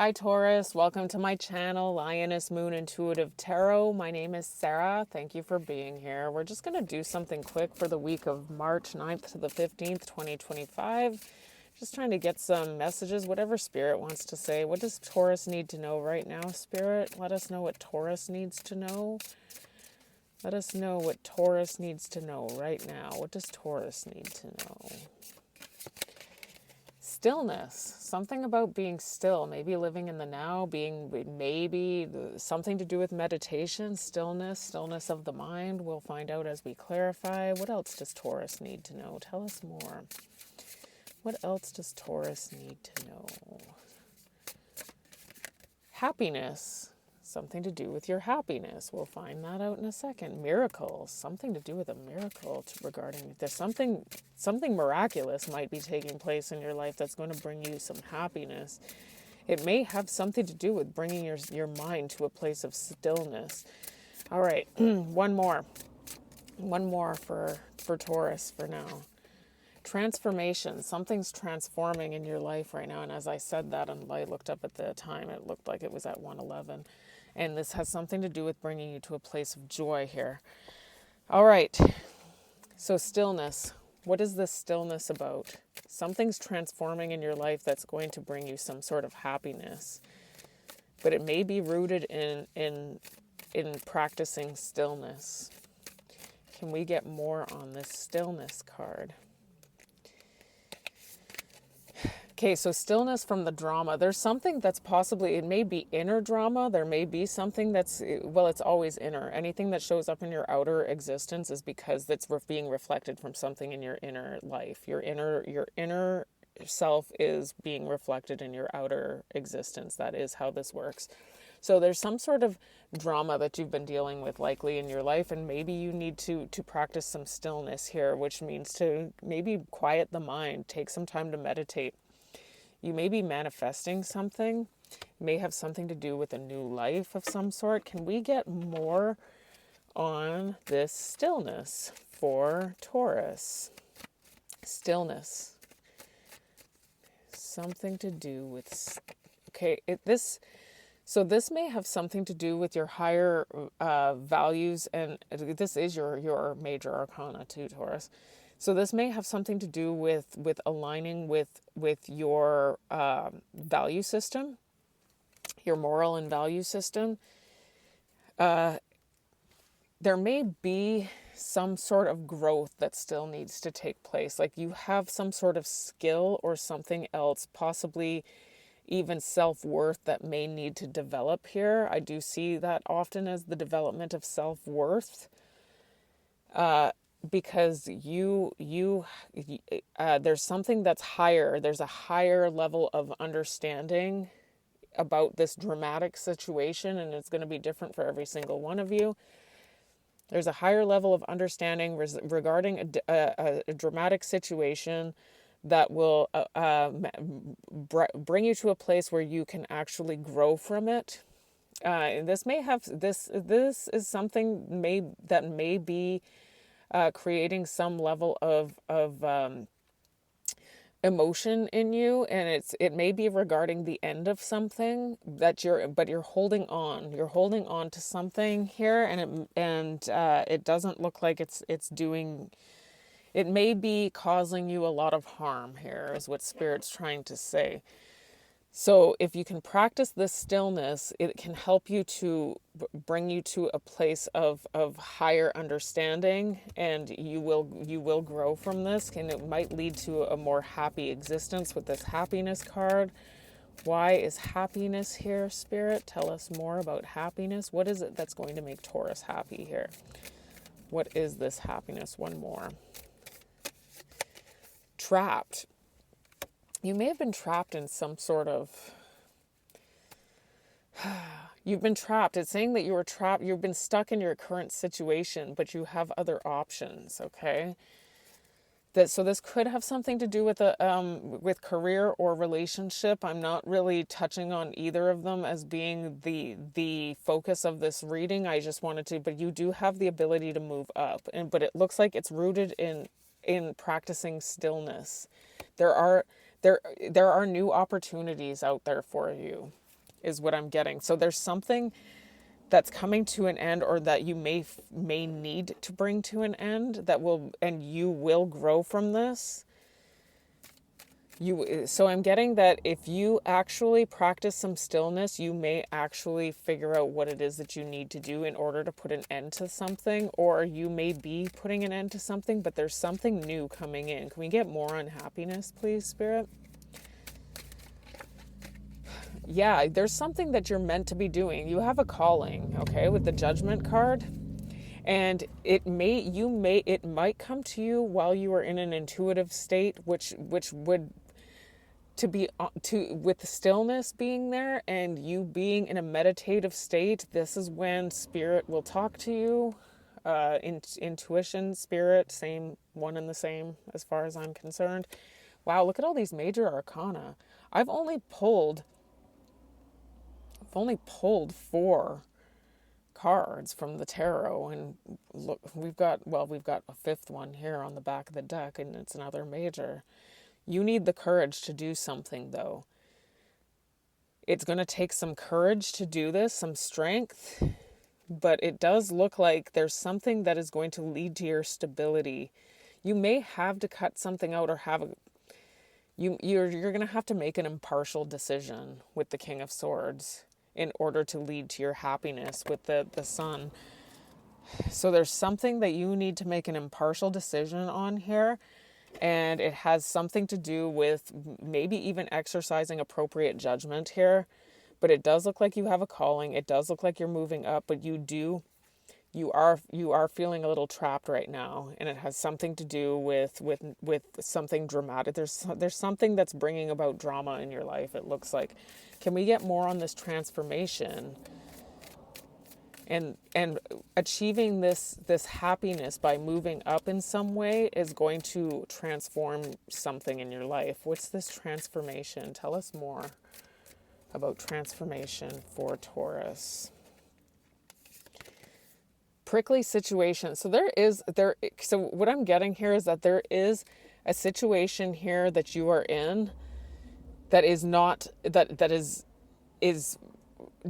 Hi Taurus, welcome to my channel, Lioness Moon Intuitive Tarot. My name is Sarah. Thank you for being here. We're just going to do something quick for the week of March 9th to the 15th, 2025. Just trying to get some messages, whatever Spirit wants to say. What does Taurus need to know right now, Spirit? Let us know what Taurus needs to know. Let us know what Taurus needs to know right now. What does Taurus need to know? Stillness, something about being still, maybe living in the now, maybe something to do with meditation, stillness of the mind. We'll find out as we clarify. What else does Taurus need to know? Tell us more. What else does Taurus need to know? Happiness, something to do with your happiness. We'll find that out in a second. Miracles, something to do with a miracle regarding there's something miraculous might be taking place in your life that's going to bring you some happiness. It may have something to do with bringing your mind to a place of stillness. All right, one more for Taurus for now. Transformation, something's transforming in your life right now, and as I said that and I looked up at the time, it looked like it was at 1:11. And this has something to do with bringing you to a place of joy here. All right. So stillness. What is this stillness about? Something's transforming in your life that's going to bring you some sort of happiness. But it may be rooted in practicing stillness. Can we get more on this stillness card? Okay, so stillness from the drama. There's something that's possibly, it may be inner drama. There may be something that's, well, it's always inner. Anything that shows up in your outer existence is because it's being reflected from something in your inner life. Your inner self is being reflected in your outer existence. That is how this works. So there's some sort of drama that you've been dealing with likely in your life, and maybe you need to practice some stillness here, which means to maybe quiet the mind, take some time to meditate. You may be manifesting something. It may have something to do with a new life of some sort. Can we get more on this stillness for Taurus? Stillness. Something to do with... Okay, so this may have something to do with your higher values, and this is your major arcana too, Taurus. So this may have something to do with aligning with your value system, your moral and value system. There may be some sort of growth that still needs to take place. Like you have some sort of skill or something else, possibly even self-worth that may need to develop here. I do see that often as the development of self-worth. Because there's something that's higher. There's a higher level of understanding about this dramatic situation, and it's going to be different for every single one of you. There's a higher level of understanding regarding a dramatic situation that will bring you to a place where you can actually grow from it. And this may have this is something that may be creating some level of emotion in you, and it may be regarding the end of something that you're holding on to something here, and it doesn't look like it may be causing you a lot of harm here, is what Spirit's trying to say. So if you can practice this stillness, it can help you to bring you to a place of higher understanding, and you will grow from this, and it might lead to a more happy existence with this happiness card. Why is happiness here, Spirit? Tell us more about happiness. What is it that's going to make Taurus happy here? What is this happiness? One more. Trapped. You may have been trapped in some sort of... You've been trapped. It's saying that you were trapped. You've been stuck in your current situation, but you have other options, okay? So this could have something to do with career or relationship. I'm not really touching on either of them as being the focus of this reading. I just wanted to... But you do have the ability to move up, but it looks like it's rooted in practicing stillness. There are new opportunities out there for you. is what I'm getting. So there's something that's coming to an end, or that you may need to bring to an end, that will, and you will grow from this. So I'm getting that if you actually practice some stillness, you may actually figure out what it is that you need to do in order to put an end to something, or you may be putting an end to something, but there's something new coming in. Can we get more on happiness, please, Spirit? Yeah, there's something that you're meant to be doing. You have a calling, okay, with the Judgment card. And it might come to you while you are in an intuitive state, which would, with the stillness being there and you being in a meditative state, this is when Spirit will talk to you. Intuition, Spirit, same, one and the same as far as I'm concerned. Wow, look at all these major arcana. I've only pulled 4 cards from the tarot, and look, we've got a 5th one here on the back of the deck, and it's another major. You need the courage to do something, though. It's going to take some courage to do this, some strength, but it does look like there's something that is going to lead to your stability. You may have to cut something out, or you're going to have to make an impartial decision with the King of Swords in order to lead to your happiness with the Sun. So there's something that you need to make an impartial decision on here, and it has something to do with maybe even exercising appropriate judgment here. But it does look like you have a calling. It does look like you're moving up, but you are feeling a little trapped right now, and it has something to do with something dramatic. There's something that's bringing about drama in your life, it looks like. Can we get more on this transformation and achieving this happiness by moving up in some way is going to transform something in your life? What's this transformation? Tell us more about transformation for Taurus. Prickly situation. So so what I'm getting here is that there is a situation here that you are in that is not, that is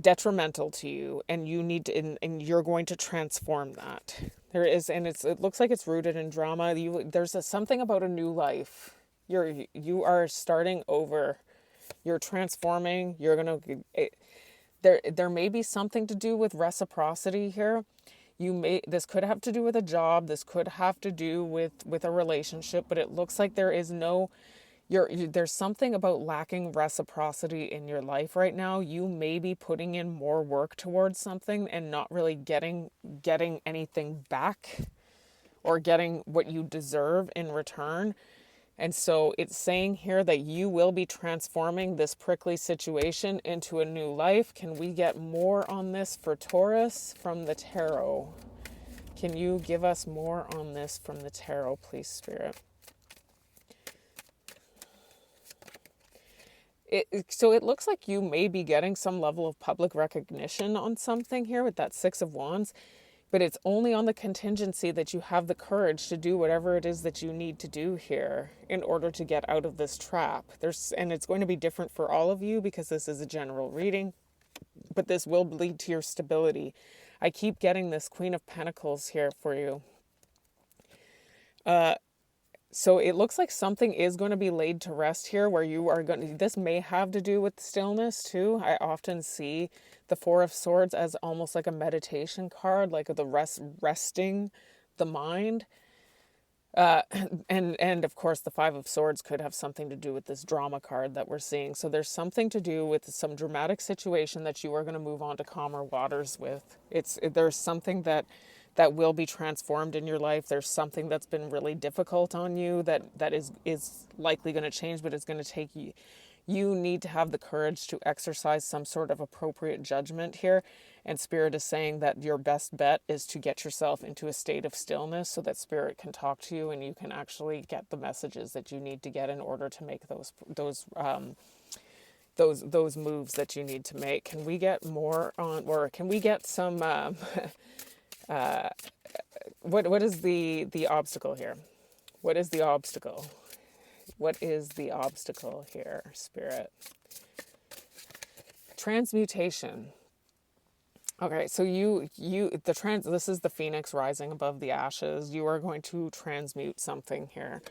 detrimental to you, and you need to, and you're going to transform that. There is, and it looks like it's rooted in drama. There's something about a new life. You are starting over. You're transforming. There may be something to do with reciprocity here. This could have to do with a job. This could have to do with a relationship, but it looks like there is there's something about lacking reciprocity in your life right now. You may be putting in more work towards something and not really getting anything back, or getting what you deserve in return. And so it's saying here that you will be transforming this prickly situation into a new life. Can we get more on this for Taurus from the tarot? Can you give us more on this from the tarot, please, Spirit? So it looks like you may be getting some level of public recognition on something here with that 6 of Wands, but it's only on the contingency that you have the courage to do whatever it is that you need to do here in order to get out of this trap. And it's going to be different for all of you because this is a general reading, but this will lead to your stability. I keep getting this Queen of Pentacles here for you. So it looks like something is going to be laid to rest here, where you are going to, this may have to do with stillness too. I often see the 4 of Swords as almost like a meditation card, like the resting the mind. And of course the 5 of Swords could have something to do with this drama card that we're seeing. So there's something to do with some dramatic situation that you are going to move on to calmer waters with. There's something that will be transformed in your life. There's something that's been really difficult on you that is likely going to change, but it's going to take you. You need to have the courage to exercise some sort of appropriate judgment here. And Spirit is saying that your best bet is to get yourself into a state of stillness so that Spirit can talk to you and you can actually get the messages that you need to get in order to make those moves that you need to make. Can we get more on, or can we get some what is the obstacle here? What is the obstacle? What is the obstacle here, Spirit? transmutation. Okay, so this is the phoenix rising above the ashes. You are going to transmute something here.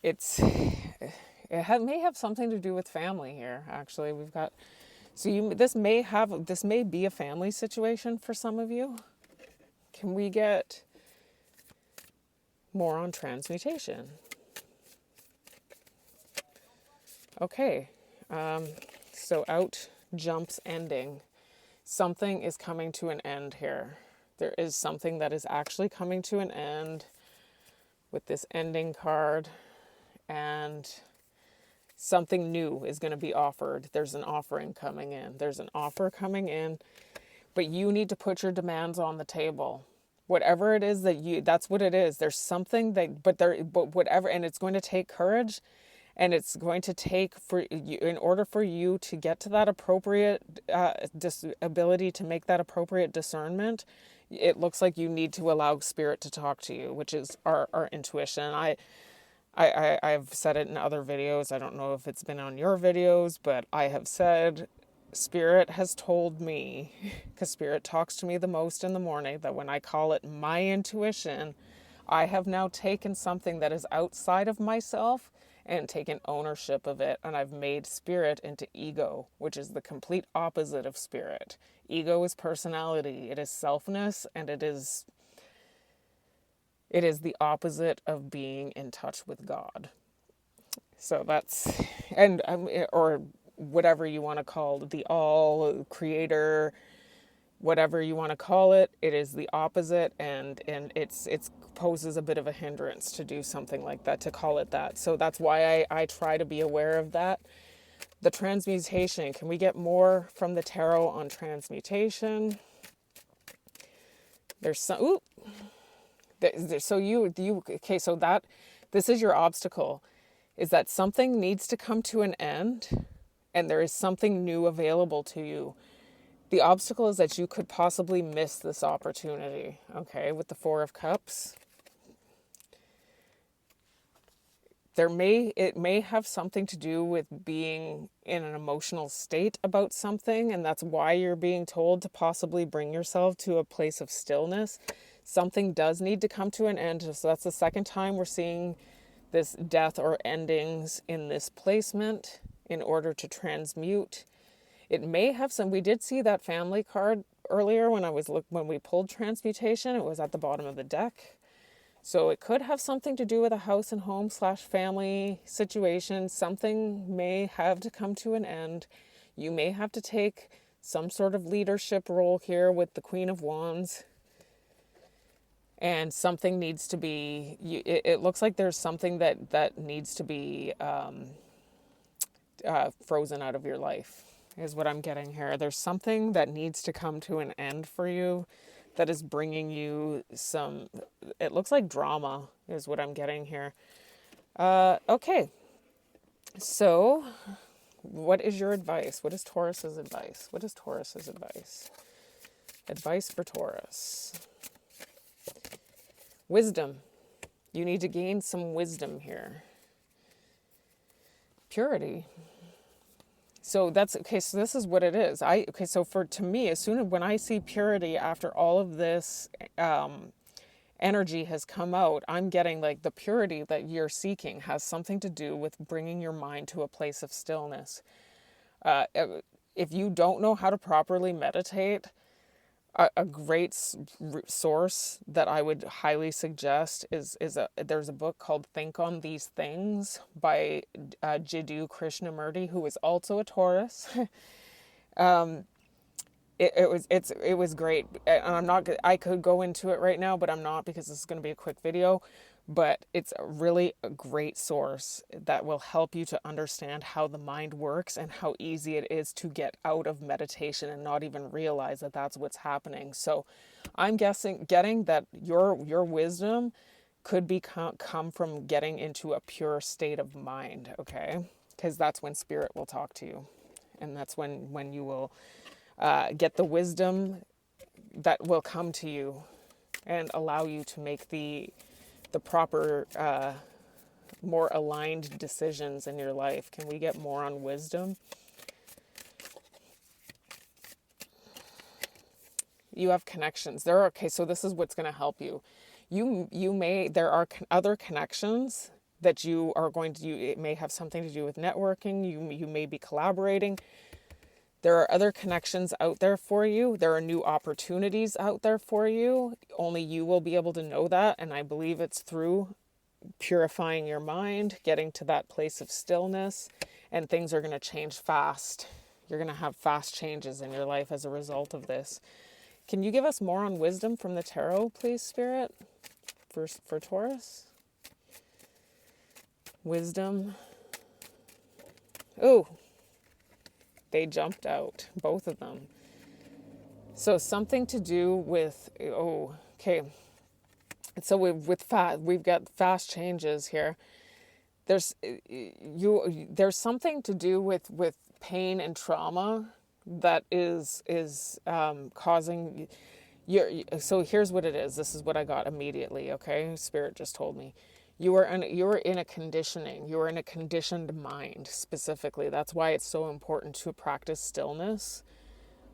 May have something to do with family here. Actually, we've got, this may be a family situation for some of you. Can we get more on transmutation? Okay, so out jumps ending. Something is coming to an end here. There is something that is actually coming to an end with this ending card, and something new is going to be offered. There's an offering coming in. There's an offer coming in, but you need to put your demands on the table. Whatever it is that's what it is. There's something but whatever, and it's going to take courage. And it's going to take, in order for you to get to that appropriate ability to make that appropriate discernment, it looks like you need to allow spirit to talk to you, which is our intuition. I've said it in other videos. I don't know if it's been on your videos, but I have said spirit has told me, because spirit talks to me the most in the morning, that when I call it my intuition, I have now taken something that is outside of myself and taken ownership of it, and I've made spirit into ego, which is the complete opposite of spirit. Ego is personality, it is selfness, and it is the opposite of being in touch with God. So that's, or whatever you want to call it, the all, creator, whatever you want to call it, it is the opposite, and it's poses a bit of a hindrance to do something like that, to call it that. So that's why I try to be aware of that. The transmutation, can we get more from the tarot on transmutation? There's some, this is your obstacle, is that something needs to come to an end, and there is something new available to you. The obstacle is that you could possibly miss this opportunity, okay, with the Four of Cups. It may have something to do with being in an emotional state about something, and that's why you're being told to possibly bring yourself to a place of stillness. Something does need to come to an end, so that's the second time we're seeing this death or endings in this placement in order to transmute. It may have some, we did see that family card earlier when we pulled transmutation. It was at the bottom of the deck. So it could have something to do with a house and home / family situation. Something may have to come to an end. You may have to take some sort of leadership role here with the Queen of Wands. And something needs to be, it looks like there's something that needs to be frozen out of your life, is what I'm getting here. There's something that needs to come to an end for you that is bringing you some, it looks like drama, is what I'm getting here. Okay. So, what is your advice? What is Taurus's advice? What is Taurus's advice? Advice for Taurus. Wisdom. You need to gain some wisdom here. Purity. So that's, okay, so this is what it is. To me, when I see purity after all of this energy has come out, I'm getting like the purity that you're seeking has something to do with bringing your mind to a place of stillness. If you don't know how to properly meditate, a great source that I would highly suggest there's a book called Think on These Things by Jiddu Krishnamurti, who is also a Taurus. It was great, and I could go into it right now, but I'm not, because this is going to be a quick video. But it's really a great source that will help you to understand how the mind works and how easy it is to get out of meditation and not even realize that that's what's happening. So I'm getting that your wisdom could come from getting into a pure state of mind, okay? Because that's when spirit will talk to you. And that's when you will get the wisdom that will come to you and allow you to make the proper, more aligned decisions in your life. Can we get more on wisdom? You have connections. Okay, so this is what's going to help you. There are other connections that you are going to, it may have something to do with networking. You may be collaborating. There are other connections out there for you. There are new opportunities out there for you. Only you will be able to know that. And I believe it's through purifying your mind, getting to that place of stillness, and things are going to change fast. You're going to have fast changes in your life as a result of this. Can you give us more on wisdom from the tarot, please, Spirit, for Taurus? Wisdom. Oh, they jumped out, both of them. So something to do with, okay. So we've got fast changes here. There's something to do with pain and trauma that is causing your. So here's what it is. This is what I got immediately. Okay, Spirit just told me. You were in a conditioning. You were in a conditioned mind specifically. That's why it's so important to practice stillness,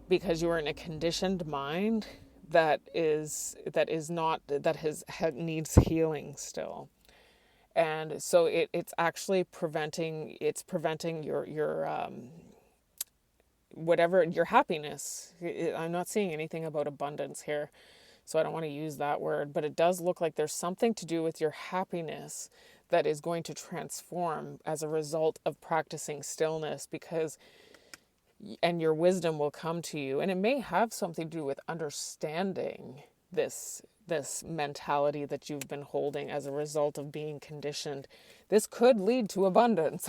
because you are in a conditioned mind that needs healing still. And so it's actually preventing your whatever, your happiness. I'm not seeing anything about abundance here, so I don't want to use that word, but it does look like there's something to do with your happiness that is going to transform as a result of practicing stillness, and your wisdom will come to you. And it may have something to do with understanding this mentality that you've been holding as a result of being conditioned. This could lead to abundance.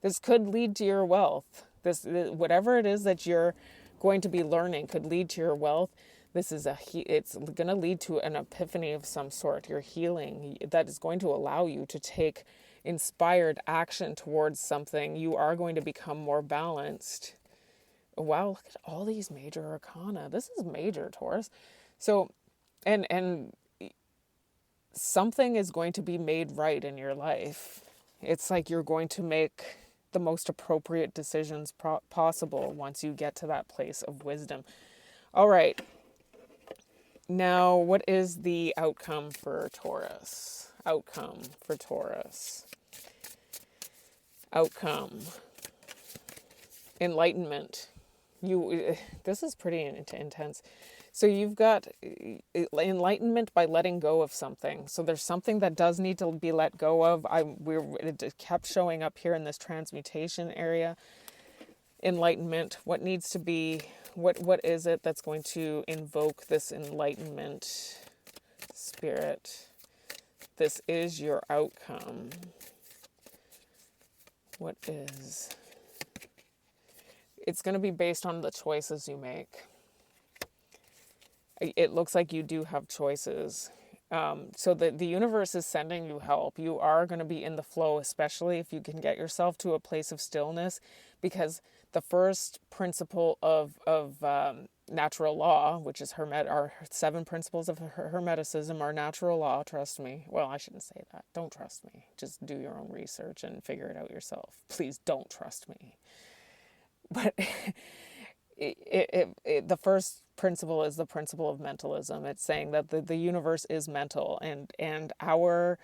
This could lead to your wealth. Whatever it is that you're going to be learning could lead to your wealth. It's going to lead to an epiphany of some sort. Your healing that is going to allow you to take inspired action towards something. You are going to become more balanced. Wow, look at all these major arcana. This is major, Taurus. So, and something is going to be made right in your life. It's like you're going to make the most appropriate decisions possible once you get to that place of wisdom. All right. Now, what is the outcome for Taurus? Outcome. Enlightenment. This is pretty intense. So you've got enlightenment by letting go of something. So there's something that does need to be let go of. It kept showing up here in this transmutation area. Enlightenment. What needs to be? What is it that's going to invoke this enlightenment, Spirit? This is your outcome. What is? It's going to be based on the choices you make. It looks like you do have choices. So the universe is sending you help. You are going to be in the flow, especially if you can get yourself to a place of stillness, because the first principle of natural law, which is our 7 principles of Hermeticism, are natural law. Trust me. Well, I shouldn't say that. Don't trust me. Just do your own research and figure it out yourself. Please don't trust me. But the first principle is the principle of mentalism. It's saying that the universe is mental, and our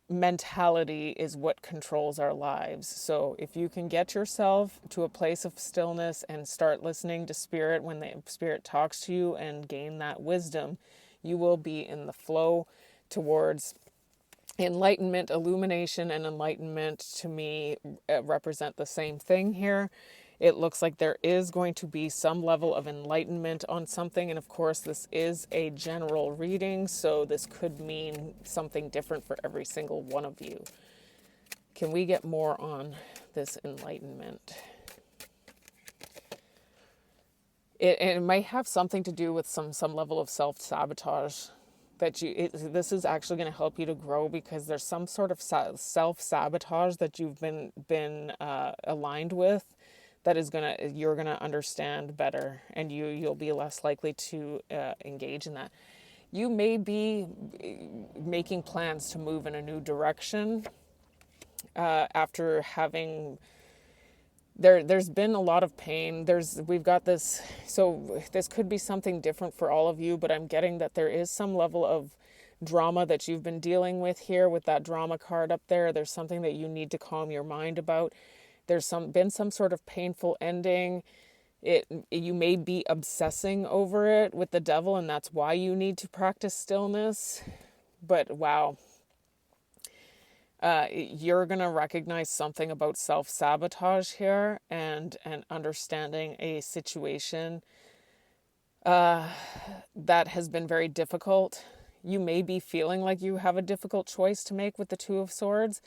mentality is what controls our lives. So if you can get yourself to a place of stillness and start listening to Spirit when the Spirit talks to you and gain that wisdom, you will be in the flow towards enlightenment. Illumination and enlightenment to me represent the same thing here. It looks like there is going to be some level of enlightenment on something. And of course, this is a general reading, so this could mean something different for every single one of you. Can we get more on this enlightenment? It might have something to do with some level of self-sabotage. This is actually going to help you to grow, because there's some sort of self-sabotage that you've been aligned with, that you're gonna understand better, and you'll be less likely to engage in that. You may be making plans to move in a new direction after having there's been a lot of pain. We've got this, so this could be something different for all of you, but I'm getting that there is some level of drama that you've been dealing with here with that drama card up there. There's something that you need to calm your mind about. There's been some sort of painful ending. You may be obsessing over it with the devil, and that's why you need to practice stillness. But wow, you're going to recognize something about self-sabotage here, and understanding a situation that has been very difficult. You may be feeling like you have a difficult choice to make with the Two of Swords,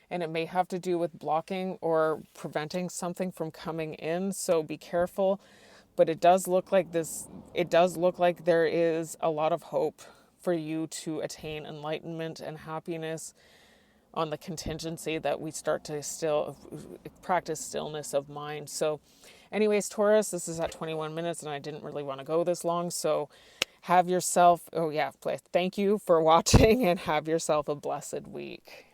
and it may have to do with blocking or preventing something from coming in, so be careful. But it does look like there is a lot of hope for you to attain enlightenment and happiness, on the contingency that we start to still practice stillness of mind. So anyways, Taurus, this is at 21 minutes and I didn't really want to go this long. So have yourself, thank you for watching, and have yourself a blessed week.